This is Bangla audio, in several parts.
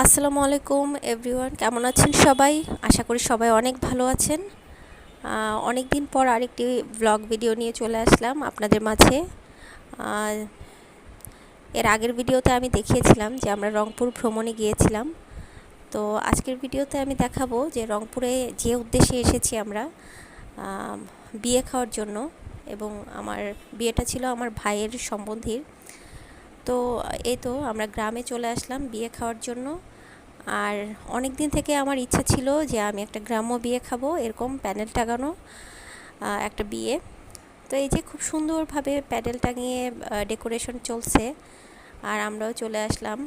আসসালামু আলাইকুম এভরিওয়ান, কেমন আছেন সবাই? আশা করি সবাই অনেক ভালো আছেন। অনেক দিন পর আরেকটি ব্লগ ভিডিও নিয়ে চলে আসলাম আপনাদের মাঝে। আহ, এর আগের ভিডিওতে আমি দেখিয়েছিলাম যে আমরা রংপুর ভ্রমণে গিয়েছিলাম। তো আজকের ভিডিওতে আমি দেখাবো যে রংপুরে যে উদ্দেশ্যে এসেছি আমরা বিয়ে খাওয়ার জন্য, এবং আমার বিয়েটা ছিল আমার ভাইয়ের সম্বন্ধীর। তো এই তো আমরা গ্রামে চলে আসলাম বিয়ে খাওয়ার জন্য। আর অনেক দিন থেকে আমার ইচ্ছা ছিল যে আমি একটা গ্রাম্য বিয়ে খাবো, এরকম প্যানেল টাঙানো একটা বিয়ে। তো এই যে খুব সুন্দরভাবে প্যানেল টাঙিয়ে ডেকোরেশন চলছে, আর আমরাও চলে আসলাম।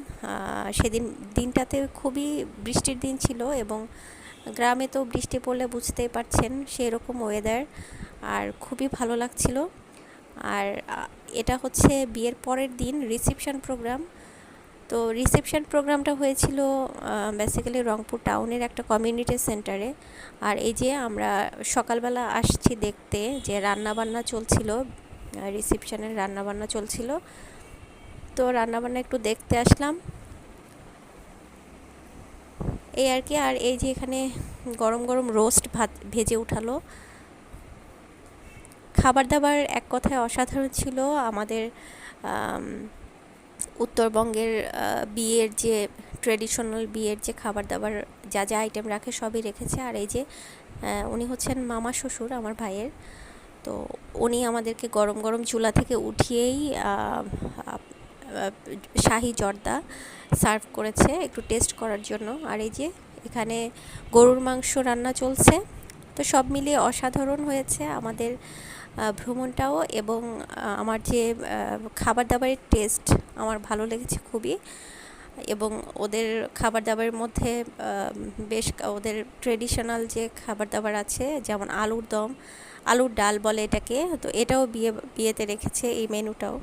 সেদিন দিনটাতে খুবই বৃষ্টির দিন ছিল, এবং গ্রামে তো বৃষ্টি পড়লে বুঝতেই পারছেন সেরকম ওয়েদার, আর খুবই ভালো লাগছিল। আর এটা হচ্ছে বিয়ের পরের দিন রিসেপশন প্রোগ্রাম। তো রিসেপশন প্রোগ্রামটা হয়েছিল বেসিক্যালি রংপুর টাউনের একটা কমিউনিটি সেন্টারে। আর এই যে আমরা সকালবেলা আসছি দেখতে যে রান্নাবান্না চলছিল, রিসেপশনের রান্নাবান্না চলছিল। তো রান্নাবান্না একটু দেখতে আসলাম, এই আর কি। আর এই যে এখানে গরম গরম রোস্ট ভাত ভেজে উঠালো। খাবার দাবার এক কথায় অসাধারণ ছিল। আমাদের উত্তরবঙ্গের বিয়ের যে ট্রেডিশনাল বিয়ের যে খাবার দাবার যা যা আইটেম রাখে সবই রেখেছে। আর এই যে উনি হচ্ছেন মামা শ্বশুর আমার ভাইয়ের। তো উনি আমাদেরকে গরম গরম চুলা থেকে উঠিয়েই শাহি জর্দা সার্ভ করেছে একটু টেস্ট করার জন্য। আর এই যে এখানে গরুর মাংস রান্না চলছে। তো সব মিলিয়ে অসাধারণ হয়েছে আমাদের ভ্রমণটাও, এবং আমার যে খাবার দাবারের টেস্ট আমার ভালো লেগেছে খুবই। এবং ওদের খাবার দাবারের মধ্যে বেশ ওদের ট্রেডিশনাল যে খাবার দাবার আছে, যেমন আলুর দম, আলুর ডাল বলে এটাকে, তো এটাও বিয়েতে রেখেছে এই মেনুটাও।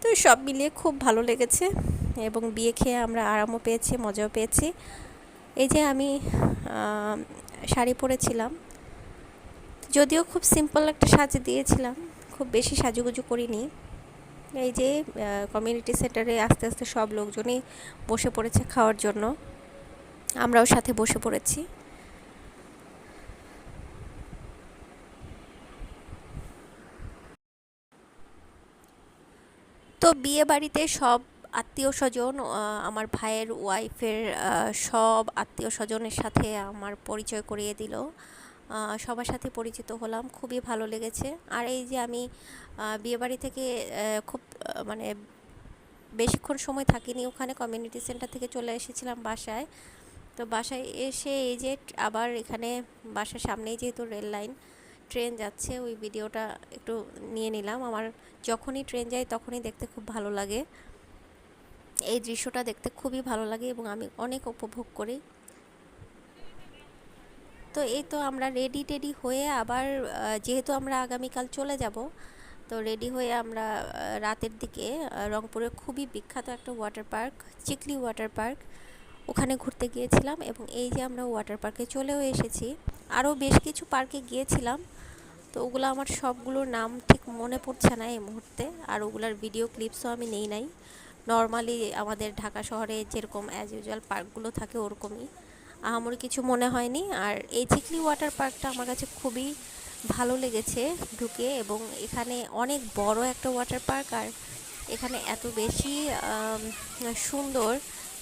তো সব মিলিয়ে খুব ভালো লেগেছে, এবং বিয়ে খেয়ে আমরা আরামও পেয়েছি, মজাও পেয়েছি। এই যে আমি শাড়ি পরেছিলাম, যদিও খুব সিম্পল একটা সাজ দিয়েছিলাম, খুব বেশি সাজুগুজু করিনি। এই যে কমিউনিটি সেন্টারে আস্তে আস্তে সব লোকজনই বসে পড়েছে খাওয়ার জন্য, আমরাও সাথে বসে পড়েছি। তো বিয়ে বাড়িতে সব আত্মীয় স্বজন, আমার ভাইয়ের ওয়াইফের সব আত্মীয় স্বজনের সাথে আমার পরিচয় করিয়ে দিল। সবার সাথে পরিচিত হলাম, খুবই ভালো লেগেছে। আর এই যে আমি বিয়েবাড়ি থেকে খুব মানে বেশিক্ষণ সময় থাকিনি ওখানে, কমিউনিটি সেন্টার থেকে চলে এসেছিলাম বাসায়। তো বাসায় এসে এই যে আবার এখানে বাসার সামনেই যেহেতু রেল লাইন, ট্রেন যাচ্ছে, ওই ভিডিওটা একটু নিয়ে নিলাম। আমার যখনই ট্রেন যায় তখনই দেখতে খুব ভালো লাগে, এই দৃশ্যটা দেখতে খুবই ভালো লাগে এবং আমি অনেক উপভোগ করি। তো এই তো আমরা রেডি টেডি হয়ে আবার যেহেতু আমরা আগামীকাল চলে যাব, তো রেডি হয়ে আমরা রাতের দিকে রংপুরের খুবই বিখ্যাত একটা water park, Chikli water park, ওখানে ঘুরতে গিয়েছিলাম। এবং এই যে আমরা ওয়াটার পার্কে চলেও এসেছি। আরও বেশ কিছু পার্কে গিয়েছিলাম, তো ওগুলো আমার সবগুলোর নাম ঠিক মনে পড়ছে না এই মুহূর্তে, আর ওগুলার ভিডিও ক্লিপসও আমি নেই নাই। নর্মালি আমাদের ঢাকা শহরে যেরকম অ্যাজ ইউজুয়াল পার্কগুলো থাকে ওরকমই, আহামরি কিছু মনে হয়নি। আর এই চিকলি ওয়াটার পার্কটা আমার কাছে খুবই ভালো লেগেছে ঢুকে, এবং এখানে অনেক বড় একটা ওয়াটার পার্ক, আর এখানে এত বেশি সুন্দর,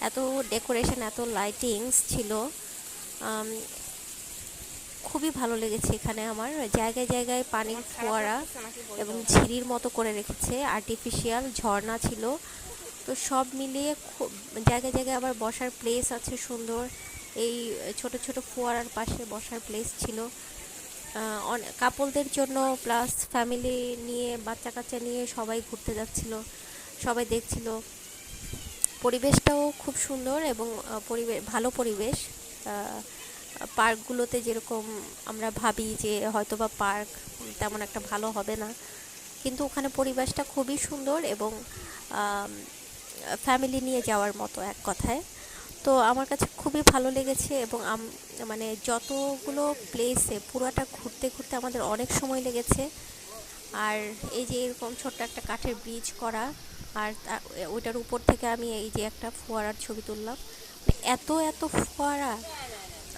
এত ডেকোরেশন, এত লাইটিংস ছিল, খুবই ভালো লেগেছে। এখানে আমার জায়গায় জায়গায় পানির ফোয়ারা এবং ঝিরির মতো করে রেখেছে, আর্টিফিশিয়াল ঝর্ণা ছিল। তো সব মিলিয়ে খুব জায়গায় জায়গায় আবার বসার প্লেস আছে সুন্দর, এই ছোট ছোট ফোয়ারার পাশে বসার প্লেস ছিল কাপলদের জন্য, প্লাস ফ্যামিলি নিয়ে বাচ্চা কাচ্চা নিয়ে সবাই ঘুরতে যাচ্ছিল, সবাই দেখছিল। পরিবেশটাও খুব সুন্দর, এবং ভালো পরিবেশ। পার্কগুলোতে যেরকম আমরা ভাবি যে হয়তোবা পার্ক তেমন একটা ভালো হবে না, কিন্তু ওখানে পরিবেশটা খুবই সুন্দর, এবং ফ্যামিলি নিয়ে যাওয়ার মতো এক কথায়। তো আমার কাছে খুবই ভালো লেগেছে, এবং মানে যতগুলো প্লেসে পুরোটা ঘুরতে ঘুরতে আমাদের অনেক সময় লেগেছে। আর এই যে এরকম ছোট্ট একটা কাঠের ব্রিজ করা, আর ওইটার উপর থেকে আমি এই যে একটা ফোয়ারার ছবি তুললাম, এত এত ফোয়ারা,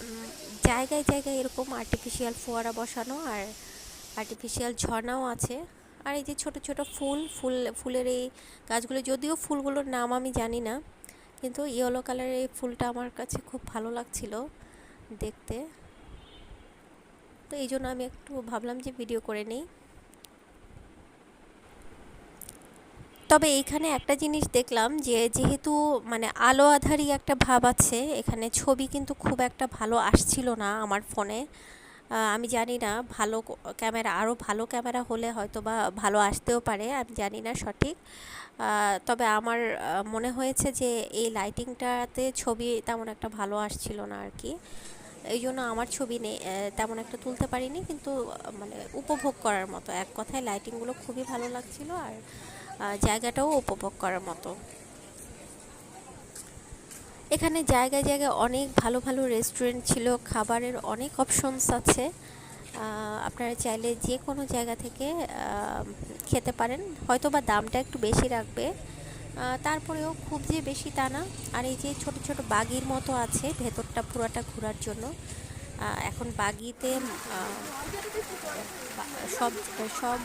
উম, জায়গায় জায়গায় এরকম আর্টিফিশিয়াল ফোয়ারা বসানো, আর আর্টিফিশিয়াল ঝর্ণাও আছে। আর এই যে ছোট ছোট ফুলের এই গাছগুলো, যদিও ফুলগুলোর নাম আমি জানি না, কিন্তু ইয়েলো কালারের এই ফুলটা আমার কাছে খুব ভালো লাগছিল দেখতে। তো এই জন্য আমি একটু ভাবলাম যে ভিডিও করে নিই। তবে এইখানে একটা জিনিস দেখলাম যে যেহেতু মানে আলো আঁধারি একটা ভাব আছে এখানে, ছবি কিন্তু খুব একটা ভালো আসছিল না আমার ফোনে। আমি জানি না, ভালো ক্যামেরা, আরও ভালো ক্যামেরা হলে হয়তো বা ভালো আসতেও পারে, আমি জানি না সঠিক। তবে আমার মনে হয়েছে যে এই লাইটিংটাতে ছবি তেমন একটা ভালো আসছিল না আর কি। এই জন্য আমার ছবি তেমন একটা তুলতে পারিনি, কিন্তু মানে উপভোগ করার মতো, এক কথায় লাইটিংগুলো খুবই ভালো লাগছিল, আর জায়গাটাও উপভোগ করার মতো। এখানে জায়গায় জায়গায় অনেক ভালো ভালো রেস্টুরেন্ট ছিল, খাবারের অনেক অপশনস আছে। আপনারা চাইলে যে কোনো জায়গা থেকে খেতে পারেন, হয়তো বা দামটা একটু বেশি রাখবে, তারপরেও খুব যে বেশি তা না। আর এই যে ছোট ছোট বাগির মতো আছে ভেতরটা পুরোটা ঘোরার জন্য। এখন বাগিতে সব সব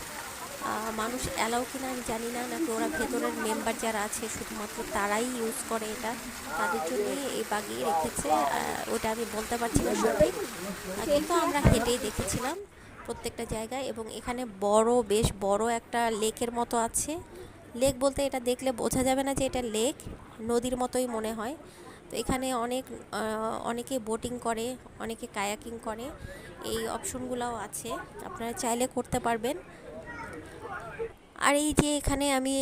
মানুষ অ্যালাউ কিনা আমি জানি না, নাকি ওরা ভেতরের মেম্বার যারা আছে শুধুমাত্র তারাই ইউজ করে এটা, তাদের জন্যই এই বাগিয়ে রেখেছে, ওটা আমি বলতে পারছি না সঠিক। কিন্তু আমরা হেঁটেই দেখেছিলাম প্রত্যেকটা জায়গায়। এবং এখানে বেশ বড় একটা লেকের মতো আছে। লেক বলতে এটা দেখলে বোঝা যাবে না যে এটা লেক, নদীর মতোই মনে হয়। তো এখানে অনেকে বোটিং করে, অনেকে কায়াকিং করে, এই অপশনগুলোও আছে, আপনারা চাইলে করতে পারবেন। আর এই যে এখানে আমি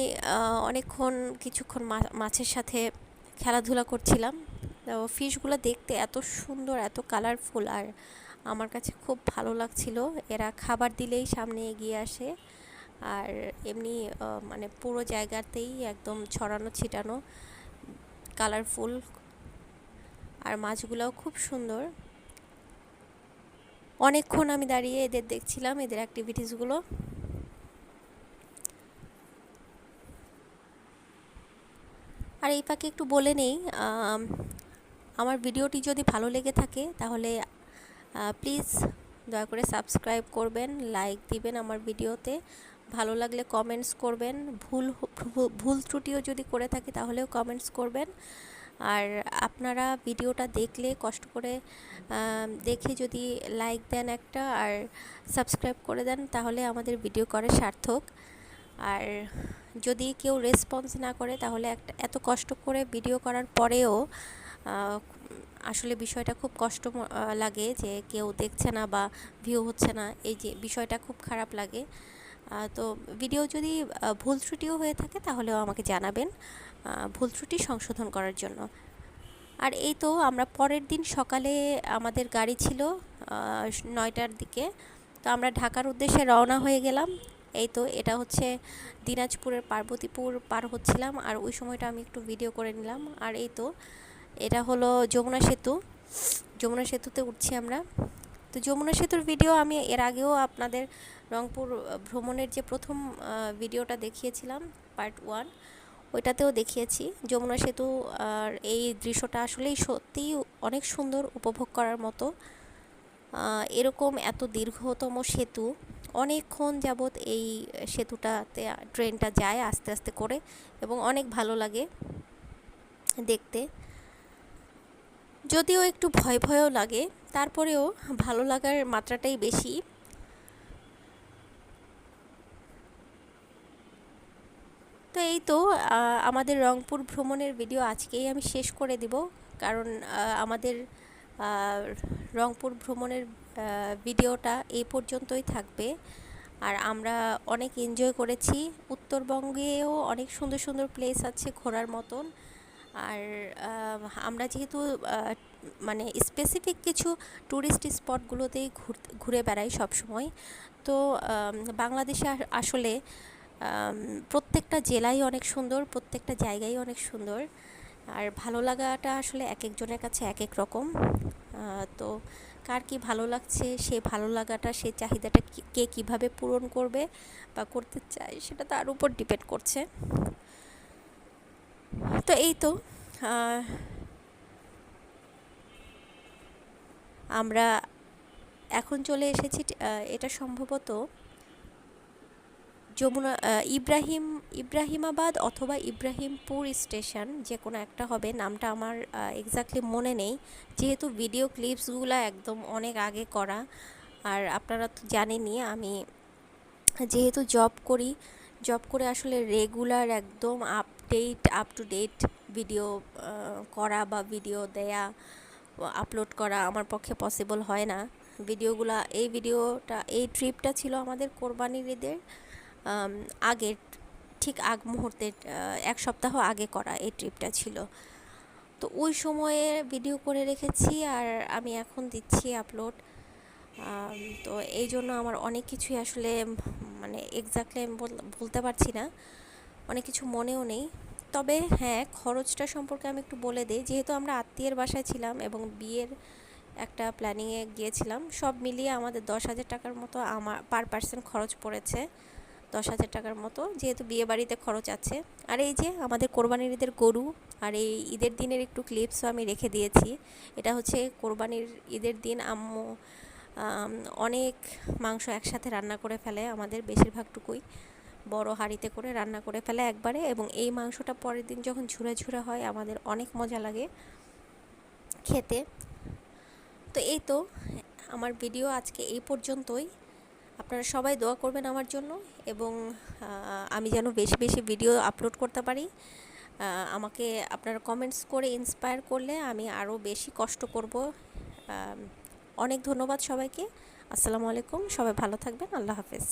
কিছুক্ষণ মাছের সাথে খেলাধুলা করছিলাম। তো ফিশগুলো দেখতে এত সুন্দর, এত কালারফুল, আর আমার কাছে খুব ভালো লাগছিল। এরা খাবার দিলেই সামনে এগিয়ে আসে, আর এমনি মানে পুরো জায়গাতেই একদম ছড়ানো ছিটানো কালারফুল, আর মাছগুলোও খুব সুন্দর। অনেকক্ষণ আমি দাঁড়িয়ে এদের দেখছিলাম, এদের অ্যাক্টিভিটিসগুলো। আর এই ফাঁকে একটু বলে নেই, আমার ভিডিওটি যদি ভালো লেগে থাকে তাহলে প্লিজ দয়া করে সাবস্ক্রাইব করবেন, লাইক দিবেন আমার ভিডিওতে, ভালো লাগলে কমেন্টস করবেন, ভুল ত্রুটিও যদি করে থাকি তাহলেও কমেন্টস করবেন। আর আপনারা ভিডিওটা দেখলে কষ্ট করে দেখে যদি লাইক দেন একটা, আর সাবস্ক্রাইব করে দেন, তাহলে আমাদের ভিডিও করা সার্থক। আর যদি কেউ রেসপন্স না করে তাহলে এত কষ্ট করে ভিডিও করার পরেও আসলে বিষয়টা খুব কষ্ট লাগে যে কেউ দেখছে না বা ভিউ হচ্ছে না, এই যে বিষয়টা খুব খারাপ লাগে। তো ভিডিও যদি ভুল ত্রুটিও হয়ে থাকে তাহলেও আমাকে জানাবেন, ভুল ত্রুটি সংশোধন করার জন্য। আর এই তো আমরা পরের দিন সকালে, আমাদের গাড়ি ছিল 9টার দিকে, তো আমরা ঢাকার উদ্দেশ্যে রওনা হয়ে গেলাম। এই তো এটা হচ্ছে দিনাজপুরের পার্বতীপুর পার হচ্ছিলাম, আর ওই সময়টা আমি একটু ভিডিও করে নিলাম। আর এই তো এটা হলো যমুনা সেতু, যমুনা সেতুতে উঠছি আমরা। তো যমুনা সেতুর ভিডিও আমি এর আগেও আপনাদের রংপুর ভ্রমণের যে প্রথম ভিডিওটা দেখিয়েছিলাম, পার্ট 1, ওইটাতেও দেখিয়েছি যমুনা সেতু। আর এই দৃশ্যটা আসলেই সত্যিই অনেক সুন্দর, উপভোগ করার মতো। এরকম এত দীর্ঘতম সেতু, অনেকক্ষণ যাবৎ এই সেতুটাতে ট্রেনটা যায় আস্তে আস্তে করে, এবং অনেক ভালো লাগে দেখতে। যদিও একটু ভয় ভয়ও লাগে, তারপরেও ভালো লাগার মাত্রাটাই বেশি। তো এই তো আমাদের রংপুর ভ্রমণের ভিডিও আজকেই আমি শেষ করে দিব, কারণ আমাদের রংপুর ভ্রমণের ভিডিওটা এই পর্যন্তই থাকবে। আর আমরা অনেক এনজয় করেছি, উত্তরবঙ্গেও অনেক সুন্দর সুন্দর প্লেস আছে ঘোরার মতন। আর আমরা যেহেতু মানে স্পেসিফিক কিছু ট্যুরিস্ট স্পটগুলোতেই ঘুরে বেড়াই সব সময়, তো বাংলাদেশে আসলে প্রত্যেকটা জেলাই অনেক সুন্দর, প্রত্যেকটা জায়গাই অনেক সুন্দর। আর ভালো লাগাটা আসলে এক একজনের কাছে এক এক রকম। তো কার কী ভালো লাগছে, সে ভালো লাগাটা, সে চাহিদাটা কে কীভাবে পূরণ করবে বা করতে চায়, সেটা তার উপর ডিপেন্ড করছে। তো এই তো আমরা এখন চলে এসেছি, এটা সম্ভবত যমুনা ইব্রাহিমাবাদ অথবা ইব্রাহিমপুর স্টেশন, যে কোনো একটা হবে। নামটা আমার এক্স্যাক্টলি মনে নেই, যেহেতু ভিডিও ক্লিপসগুলো একদম অনেক আগে করা। আর আপনারা তো জানেনই, আমি যেহেতু জব করে আসলে রেগুলার একদম আপ টু ডেট ভিডিও করা বা ভিডিও দেয়া আপলোড করা আমার পক্ষে পসিবল হয় না। এই ট্রিপটা ছিল আমাদের কোরবানির ঈদের আগের, ঠিক আগ মুহূর্তে 1 সপ্তাহ আগে করা এই ট্রিপটা ছিল। তো ওই সময়ে ভিডিও করে রেখেছি আর আমি এখন দিচ্ছি আপলোড। তো এই জন্য আমার অনেক কিছুই আসলে মানে এক্স্যাক্টলি আমি বলতে পারছি না, অনেক কিছু মনেও নেই। তবে হ্যাঁ, খরচটা সম্পর্কে আমি একটু বলে দিই। যেহেতু আমরা আত্মীয়ের বাসায় ছিলাম এবং বিয়ের একটা প্ল্যানিংয়ে গিয়েছিলাম, সব মিলিয়ে আমাদের 10,000 টাকার মতো আমার পার পার্সন খরচ পড়েছে। 10,000 টাকার মতো, যেহেতু বিয়ে বাড়িতে খরচ আছে। আর এই যে আমাদের কোরবানির ঈদের গরু, আর এই ঈদের দিনের একটু ক্লিপসও আমি রেখে দিয়েছি। এটা হচ্ছে কোরবানির ঈদের দিন আম্মু অনেক মাংস একসাথে রান্না করে ফেলে, আমাদের বেশিরভাগটুকুই বড় হাঁড়িতে করে রান্না করে ফেলে একবারে, এবং এই মাংসটা পরের দিন যখন ঝুরা ঝুরা হয় আমাদের অনেক মজা লাগে খেতে। তো এই তো, আমার ভিডিও আজকে এই পর্যন্তই। আপনারা সবাই দোয়া করবেন আমার জন্য, এবং আমি যেন বেশি বেশি ভিডিও আপলোড করতে পারি। আমাকে আপনারা কমেন্টস করে ইন্সপায়ার করলে আমি আরও বেশি কষ্ট করব। অনেক ধন্যবাদ সবাইকে। আসসালামু আলাইকুম, সবাই ভালো থাকবেন। আল্লাহ হাফেজ।